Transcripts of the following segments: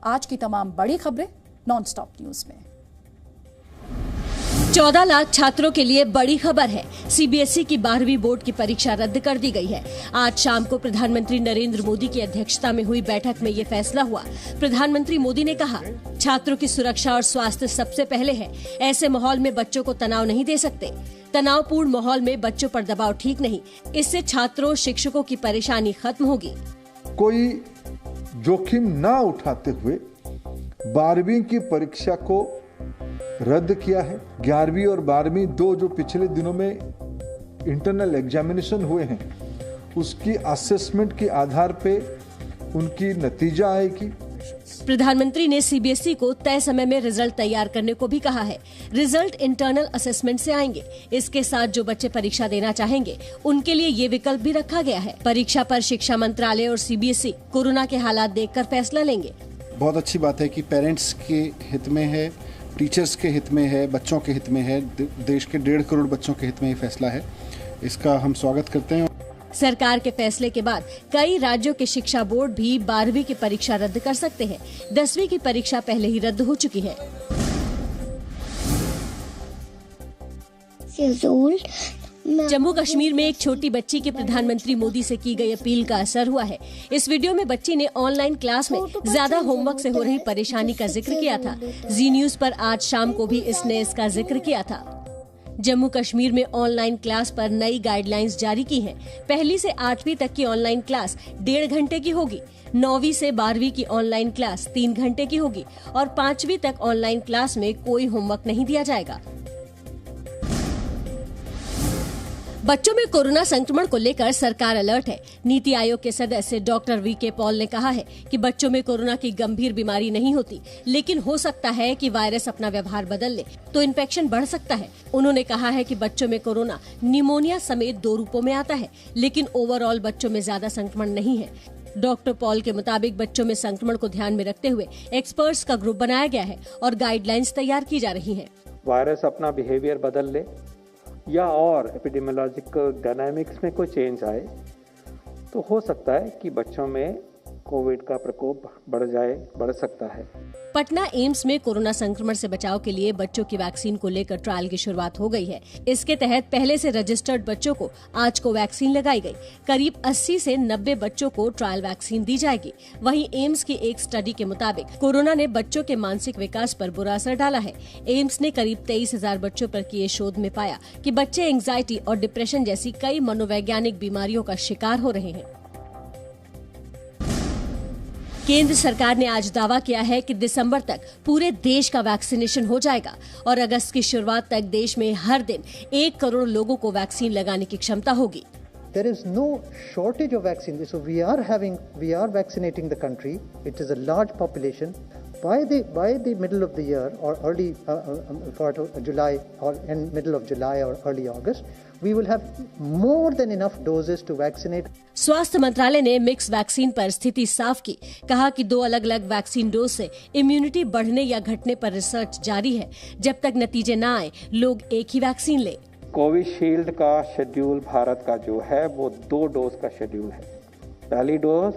आज की तमाम बड़ी खबरें नॉनस्टॉप न्यूज में। 14 लाख छात्रों के लिए बड़ी खबर है। सीबीएसई की 12वीं बोर्ड की परीक्षा रद्द कर दी गई है। आज शाम को प्रधानमंत्री नरेंद्र मोदी की अध्यक्षता में हुई बैठक में ये फैसला हुआ। प्रधानमंत्री मोदी ने कहा, छात्रों की सुरक्षा और स्वास्थ्य सबसे पहले है। ऐसे माहौल में बच्चों को तनाव नहीं दे सकते। तनावपूर्ण माहौल में बच्चों पर दबाव ठीक नहीं। इससे छात्रों, शिक्षकों की परेशानी खत्म होगी। कोई जोखिम न उठाते हुए 12वीं की परीक्षा को रद्द किया है। 11वीं और 12वीं दो जो पिछले दिनों में इंटरनल एग्जामिनेशन हुए हैं, उसकी असेसमेंट के आधार पे उनकी नतीजा आएगी। प्रधानमंत्री ने सीबीएसई को तय समय में रिजल्ट तैयार करने को भी कहा है। रिजल्ट इंटरनल असेसमेंट से आएंगे। इसके साथ जो बच्चे परीक्षा देना चाहेंगे, उनके लिए ये विकल्प भी रखा गया है। परीक्षा पर शिक्षा मंत्रालय और सीबीएसई कोरोना के हालात देखकर फैसला लेंगे। बहुत अच्छी बात है कि पेरेंट्स के हित में है, टीचर्स के हित में है, बच्चों के हित में है, देश के 1.5 करोड़ बच्चों के हित में ये फैसला है। इसका हम स्वागत करते हैं। सरकार के फैसले के बाद कई राज्यों के शिक्षा बोर्ड भी 12वीं की परीक्षा रद्द कर सकते हैं। 10वीं की परीक्षा पहले ही रद्द हो चुकी है। जम्मू कश्मीर में एक छोटी बच्ची की प्रधानमंत्री मोदी से की गई अपील का असर हुआ है। इस वीडियो में बच्ची ने ऑनलाइन क्लास में ज्यादा होमवर्क से हो रही परेशानी का जिक्र किया था। जी न्यूज पर आज शाम को भी इसने इसका जिक्र किया था। जम्मू कश्मीर में ऑनलाइन क्लास पर नई गाइडलाइंस जारी की हैं। 1ली से 8वीं तक की ऑनलाइन क्लास 1.5 घंटे की होगी। 9वीं से 12वीं की ऑनलाइन क्लास 3 घंटे की होगी और 5वीं तक ऑनलाइन क्लास में कोई होमवर्क नहीं दिया जाएगा। बच्चों में कोरोना संक्रमण को लेकर सरकार अलर्ट है। नीति आयोग के सदस्य डॉक्टर वीके पॉल ने कहा है कि बच्चों में कोरोना की गंभीर बीमारी नहीं होती, लेकिन हो सकता है कि वायरस अपना व्यवहार बदल ले तो इन्फेक्शन बढ़ सकता है। उन्होंने कहा है कि बच्चों में कोरोना निमोनिया समेत 2 रूपों में आता है, लेकिन ओवरऑल बच्चों में ज्यादा संक्रमण नहीं है। डॉक्टर पॉल के मुताबिक बच्चों में संक्रमण को ध्यान में रखते हुए एक्सपर्ट्स का ग्रुप बनाया गया है और गाइडलाइंस तैयार की जा रही है। वायरस अपना बिहेवियर बदल ले या और एपिडेमियोलॉजिकल डायनामिक्स में कोई चेंज आए तो हो सकता है कि बच्चों में कोविड का प्रकोप बढ़ सकता है। पटना एम्स में कोरोना संक्रमण से बचाव के लिए बच्चों की वैक्सीन को लेकर ट्रायल की शुरुआत हो गई है। इसके तहत पहले से रजिस्टर्ड बच्चों को आज को वैक्सीन लगाई गई। करीब 80 से 90 बच्चों को ट्रायल वैक्सीन दी जाएगी। वहीं एम्स की एक स्टडी के मुताबिक कोरोना ने बच्चों के मानसिक विकास पर बुरा असर डाला है। एम्स ने करीब 23,000 बच्चों पर किए शोध में पाया कि बच्चे एंग्जाइटी और डिप्रेशन जैसी कई मनोवैज्ञानिक बीमारियों का शिकार हो रहे हैं। केंद्र सरकार ने आज दावा किया है कि दिसंबर तक पूरे देश का वैक्सीनेशन हो जाएगा और अगस्त की शुरुआत तक देश में हर दिन 1 करोड़ लोगों को वैक्सीन लगाने की क्षमता होगी। There is no shortage of vaccine, so we are vaccinating the country. It is a large population. By the middle of the year or early for July or in middle of July or early August, we will have more than enough doses to vaccinate. स्वास्थ्य मंत्रालय ने mix vaccine पर स्थिति साफ की। कहा कि 2 अलग-अलग वैक्सीन डोज से इम्यूनिटी बढ़ने या घटने पर रिसर्च जारी है। जब तक नतीजे न आए, लोग एक ही वैक्सीन ले। कोविशील्ड का शेड्यूल भारत का जो है वो 2 डोज का शेड्यूल है। पहली डोज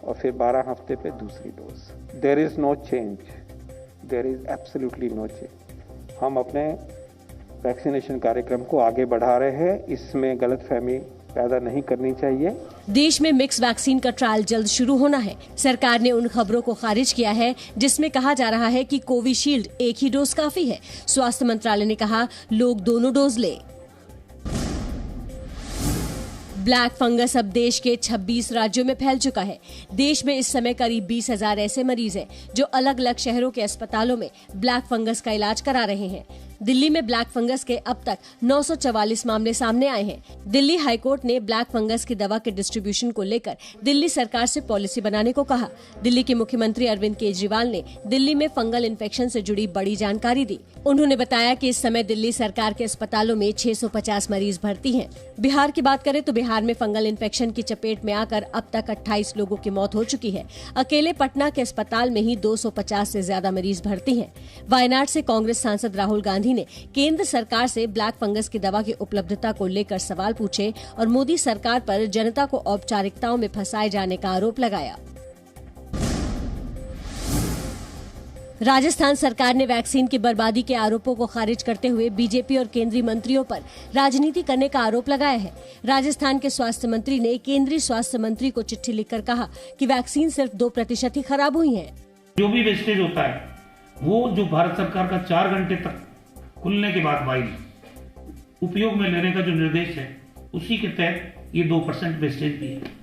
और फिर 12 हफ्ते पे दूसरी डोज। There is no change, there is absolutely no change. हम अपने वैक्सीनेशन कार्यक्रम को आगे बढ़ा रहे हैं। इसमें गलतफहमी पैदा नहीं करनी चाहिए। देश में मिक्स वैक्सीन का ट्रायल जल्द शुरू होना है। सरकार ने उन खबरों को खारिज किया है जिसमें कहा जा रहा है कि कोविशील्ड एक ही डोज काफी है। स्वास्थ्य मंत्रालय ने कहा लोग दोनों डोज ले। ब्लैक फंगस अब देश के 26 राज्यों में फैल चुका है। देश में इस समय करीब 20,000 ऐसे मरीज हैं जो अलग अलग शहरों के अस्पतालों में ब्लैक फंगस का इलाज करा रहे हैं। दिल्ली में ब्लैक फंगस के अब तक 944 मामले सामने आए हैं। दिल्ली हाईकोर्ट ने ब्लैक फंगस की दवा के डिस्ट्रीब्यूशन को लेकर दिल्ली सरकार से पॉलिसी बनाने को कहा। दिल्ली के मुख्यमंत्री अरविंद केजरीवाल ने दिल्ली में फंगल इन्फेक्शन से जुड़ी बड़ी जानकारी दी। उन्होंने बताया कि इस समय दिल्ली सरकार के अस्पतालों में 650 मरीज भर्ती हैं। बिहार की बात करें तो बिहार में फंगल इन्फेक्शन की चपेट में आकर अब तक 28 लोगों की मौत हो चुकी है। अकेले पटना के अस्पताल में ही 250 से ज्यादा मरीज भर्ती हैं। वायनाड से कांग्रेस सांसद राहुल गांधी ने केंद्र सरकार से ब्लैक फंगस की दवा की उपलब्धता को लेकर सवाल पूछे और मोदी सरकार पर जनता को औपचारिकताओं में फंसाए जाने का आरोप लगाया। राजस्थान सरकार ने वैक्सीन की बर्बादी के आरोपों को खारिज करते हुए बीजेपी और केंद्रीय मंत्रियों पर राजनीति करने का आरोप लगाया है। राजस्थान के स्वास्थ्य मंत्री ने केंद्रीय स्वास्थ्य मंत्री को चिट्ठी लिखकर कहा कि वैक्सीन सिर्फ 2% ही खराब हुई है। जो भी वेस्टेज होता है वो जो भारत सरकार का 4 घंटे तक खुलने के बाद वाइल उपयोग में लेने का जो निर्देश है उसी के तहत ये 2% वेस्टेज भी है।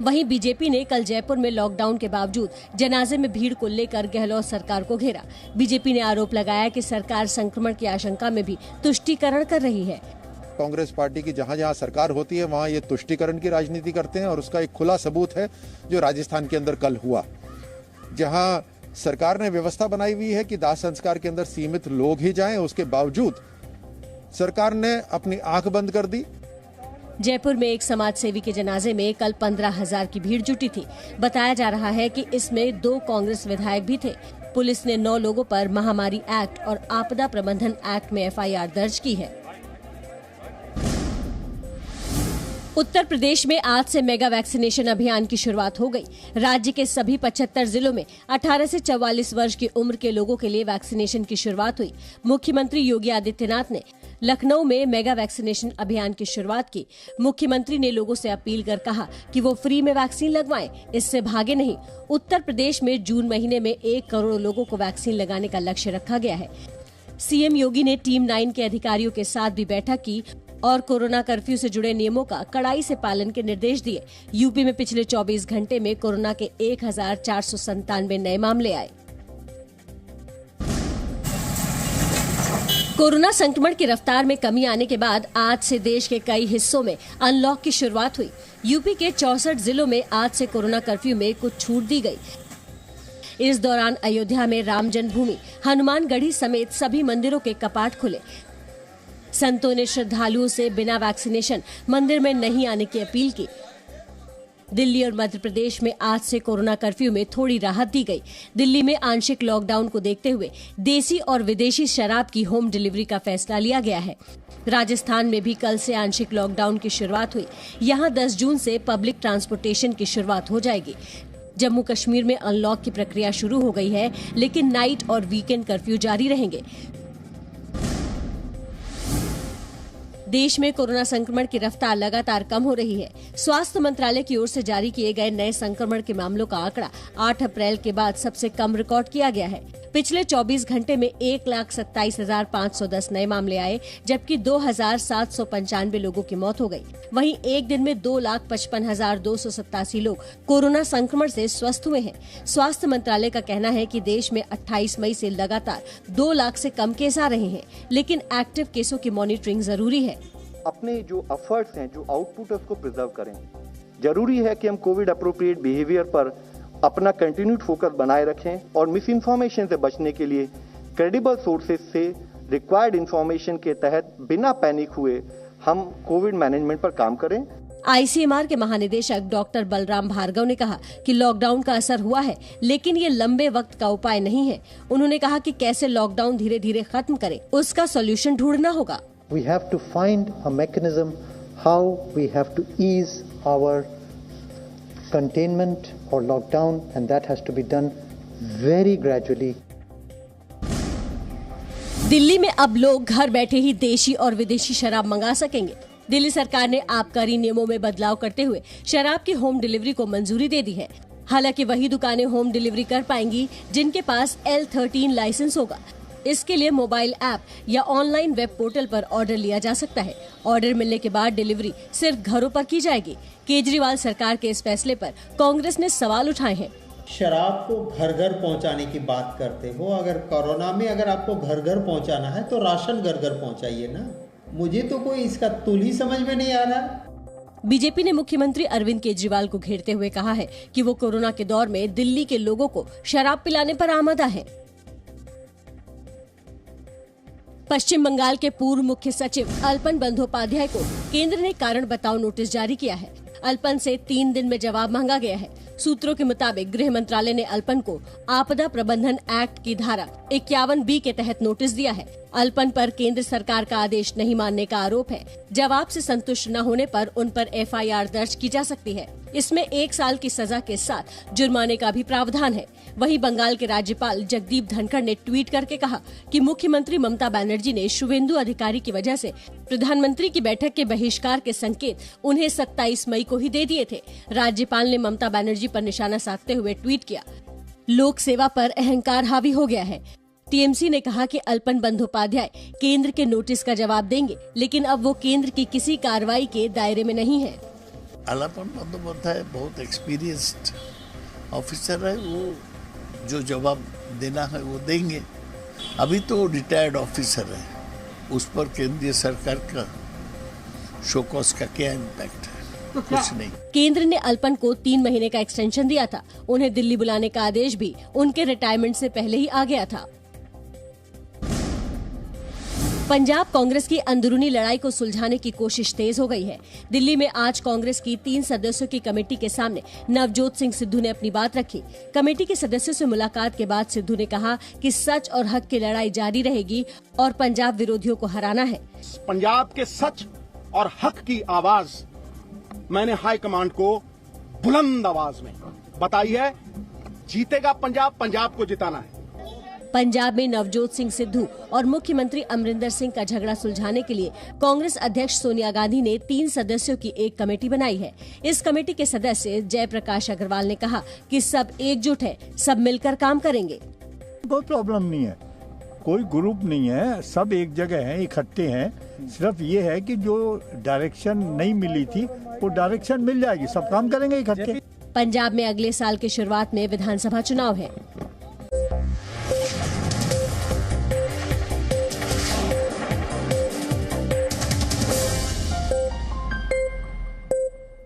वहीं बीजेपी ने कल जयपुर में लॉकडाउन के बावजूद जनाजे में भीड़ को लेकर गहलोत सरकार को घेरा। बीजेपी ने आरोप लगाया कि सरकार संक्रमण की आशंका में भी तुष्टीकरण कर रही है। कांग्रेस पार्टी की जहां जहां सरकार होती है वहां ये तुष्टीकरण की राजनीति करते हैं और उसका एक खुला सबूत है जो राजस्थान के अंदर कल हुआ, जहां सरकार ने व्यवस्था बनाई हुई है कि दाह संस्कार के अंदर सीमित लोग ही जाएं, उसके बावजूद सरकार ने अपनी आंख बंद कर दी। जयपुर में एक समाज सेवी के जनाजे में कल 15,000 की भीड़ जुटी थी। बताया जा रहा है कि इसमें 2 कांग्रेस विधायक भी थे। पुलिस ने 9 लोगों पर महामारी एक्ट और आपदा प्रबंधन एक्ट में FIR दर्ज की है। उत्तर प्रदेश में आज से मेगा वैक्सीनेशन अभियान की शुरुआत हो गई। राज्य के सभी 75 जिलों में 18 से 44 वर्ष की उम्र के लोगों के लिए वैक्सीनेशन की शुरुआत हुई। मुख्यमंत्री योगी आदित्यनाथ ने लखनऊ में मेगा वैक्सीनेशन अभियान की शुरुआत की। मुख्यमंत्री ने लोगों से अपील कर कहा कि वो फ्री में वैक्सीन लगवाएं, इससे भागे नहीं। उत्तर प्रदेश में जून महीने में 1 करोड़ लोगों को वैक्सीन लगाने का लक्ष्य रखा गया है। सीएम योगी ने टीम 9 के अधिकारियों के साथ भी बैठक की और कोरोना कर्फ्यू से जुड़े नियमों का कड़ाई से पालन के निर्देश दिए। यूपी में पिछले 24 घंटे में कोरोना के 1497 नए मामले आए। कोरोना संक्रमण की रफ्तार में कमी आने के बाद आज से देश के कई हिस्सों में अनलॉक की शुरुआत हुई। यूपी के 64 जिलों में आज से कोरोना कर्फ्यू में कुछ छूट दी गई। इस दौरान अयोध्या में राम जन्मभूमि, हनुमानगढ़ी समेत सभी मंदिरों के कपाट खुले। संतों ने श्रद्धालुओं से बिना वैक्सीनेशन मंदिर में नहीं आने की अपील की। दिल्ली और मध्य प्रदेश में आज से कोरोना कर्फ्यू में थोड़ी राहत दी गई। दिल्ली में आंशिक लॉकडाउन को देखते हुए देसी और विदेशी शराब की होम डिलीवरी का फैसला लिया गया है। राजस्थान में भी कल से आंशिक लॉकडाउन की शुरुआत हुई। यहां 10 जून से पब्लिक ट्रांसपोर्टेशन की शुरुआत हो जाएगी। जम्मू कश्मीर में अनलॉक की प्रक्रिया शुरू हो गई है, लेकिन नाइट और वीकेंड कर्फ्यू जारी रहेंगे। देश में कोरोना संक्रमण की रफ्तार लगातार कम हो रही है। स्वास्थ्य मंत्रालय की ओर से जारी किए गए नए संक्रमण के मामलों का आंकड़ा 8 अप्रैल के बाद सबसे कम रिकॉर्ड किया गया है। पिछले 24 घंटे में 1,27,510 नए मामले आए, जबकि 2,795 लोगों की मौत हो गई। वहीं एक दिन में 2,55,287 लोग कोरोना संक्रमण से स्वस्थ हुए हैं। स्वास्थ्य मंत्रालय का कहना है कि देश में 28 मई से लगातार 2 लाख से कम केस आ रहे हैं, लेकिन एक्टिव केसों की मॉनिटरिंग जरूरी है। अपने जो एफर्ट्स हैं, जो आउटपुट है, उसको प्रिजर्व करें। जरूरी है कि हम कोविड अप्रोप्रिएट बिहेवियर पर अपना कंटिन्यूड फोकस बनाए रखें और मिस इन्फॉर्मेशन से बचने के लिए क्रेडिबल सोर्सेज से रिक्वायर्ड इन्फॉर्मेशन के तहत बिना पैनिक हुए हम कोविड मैनेजमेंट पर काम करें। ICMR के महानिदेशक डॉक्टर बलराम भार्गव ने कहा कि लॉकडाउन का असर हुआ है, लेकिन ये लंबे वक्त का उपाय नहीं है। उन्होंने कहा कि कैसे लॉकडाउन धीरे धीरे खत्म करें, उसका सॉल्यूशन ढूंढना होगा। We have to find a mechanism how we have to ease our containment or lockdown, and that has to be done very gradually. Delhi में अब लोग घर बैठे ही देशी और विदेशी शराब मंगा सकेंगे। दिल्ली सरकार ने आबकारी नियमों में बदलाव करते हुए शराब की होम डिलीवरी को मंजूरी दे दी है। हालांकि वही दुकानें होम डिलीवरी कर पाएंगी जिनके पास L13 लाइसेंस होगा। इसके लिए मोबाइल ऐप या ऑनलाइन वेब पोर्टल पर ऑर्डर लिया जा सकता है। ऑर्डर मिलने के बाद डिलीवरी सिर्फ घरों पर की जाएगी। केजरीवाल सरकार के इस फैसले पर कांग्रेस ने सवाल उठाए हैं। शराब को घर घर पहुंचाने की बात करते हो, अगर कोरोना में अगर आपको घर घर पहुंचाना है तो राशन घर घर पहुंचाइए ना। मुझे तो कोई इसका तुल ही समझ में नहीं आ रहा। बीजेपी ने मुख्यमंत्री अरविंद केजरीवाल को घेरते हुए कहा है कि वो कोरोना के दौर में दिल्ली के लोगों को शराब पिलाने पर आमादा है। पश्चिम बंगाल के पूर्व मुख्य सचिव अल्पन बंदोपाध्याय को केंद्र ने कारण बताओ नोटिस जारी किया है। अल्पन से 3 दिन में जवाब मांगा गया है। सूत्रों के मुताबिक गृह मंत्रालय ने अल्पन को आपदा प्रबंधन एक्ट की धारा 51B के तहत नोटिस दिया है। अल्पन पर केंद्र सरकार का आदेश नहीं मानने का आरोप है। जवाब से संतुष्ट न होने पर उन पर FIR दर्ज की जा सकती है। इसमें 1 साल की सजा के साथ जुर्माने का भी प्रावधान है। वहीं बंगाल के राज्यपाल जगदीप धनखड़ ने ट्वीट करके कहा कि मुख्यमंत्री ममता बनर्जी ने शुवेंदु अधिकारी की वजह से प्रधानमंत्री की बैठक के बहिष्कार के संकेत उन्हें 27 मई को ही दे दिए थे। राज्यपाल ने ममता बनर्जी पर निशाना साधते हुए ट्वीट किया, लोक सेवा पर अहंकार हावी हो गया है। टीएमसी ने कहा कि अल्पन बंदोपाध्याय केंद्र के नोटिस का जवाब देंगे, लेकिन अब वो केंद्र की किसी कार्रवाई के दायरे में नहीं है। अल्पन बंदोपाध्याय बहुत एक्सपीरियंस्ड ऑफिसर है, वो जो जवाब देना है वो देंगे। अभी तो रिटायर्ड ऑफिसर है, उस पर केंद्रीय सरकार का शोकॉज का क्या इम्पैक्ट है? कुछ नहीं। केंद्र ने अल्पन को 3 महीने का एक्सटेंशन दिया था। उन्हें दिल्ली बुलाने का आदेश भी उनके रिटायरमेंट से पहले ही आ गया था। पंजाब कांग्रेस की अंदरूनी लड़ाई को सुलझाने की कोशिश तेज हो गई है। दिल्ली में आज कांग्रेस की 3 सदस्यों की कमेटी के सामने नवजोत सिंह सिद्धू ने अपनी बात रखी। कमेटी के सदस्यों से मुलाकात के बाद सिद्धू ने कहा कि सच और हक की लड़ाई जारी रहेगी और पंजाब विरोधियों को हराना है। पंजाब के सच और हक की आवाज मैंने हाईकमांड को बुलंद आवाज में बताई है। जीतेगा पंजाब, पंजाब को जिताना है। पंजाब में नवजोत सिंह सिद्धू और मुख्यमंत्री अमरिंदर सिंह का झगड़ा सुलझाने के लिए कांग्रेस अध्यक्ष सोनिया गांधी ने 3 सदस्यों की एक कमेटी बनाई है। इस कमेटी के सदस्य जयप्रकाश अग्रवाल ने कहा कि सब एकजुट है, सब मिलकर काम करेंगे। कोई प्रॉब्लम नहीं है, कोई ग्रुप नहीं है, सब एक जगह हैं, इकट्ठे हैं। सिर्फ ये है कि जो डायरेक्शन नहीं मिली थी वो डायरेक्शन मिल जाएगी, सब काम करेंगे इकट्ठे। पंजाब में अगले साल की शुरुआत में विधानसभा चुनाव है।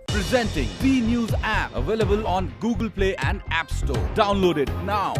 Presenting B News app, available on Google Play and App Store. Download it now.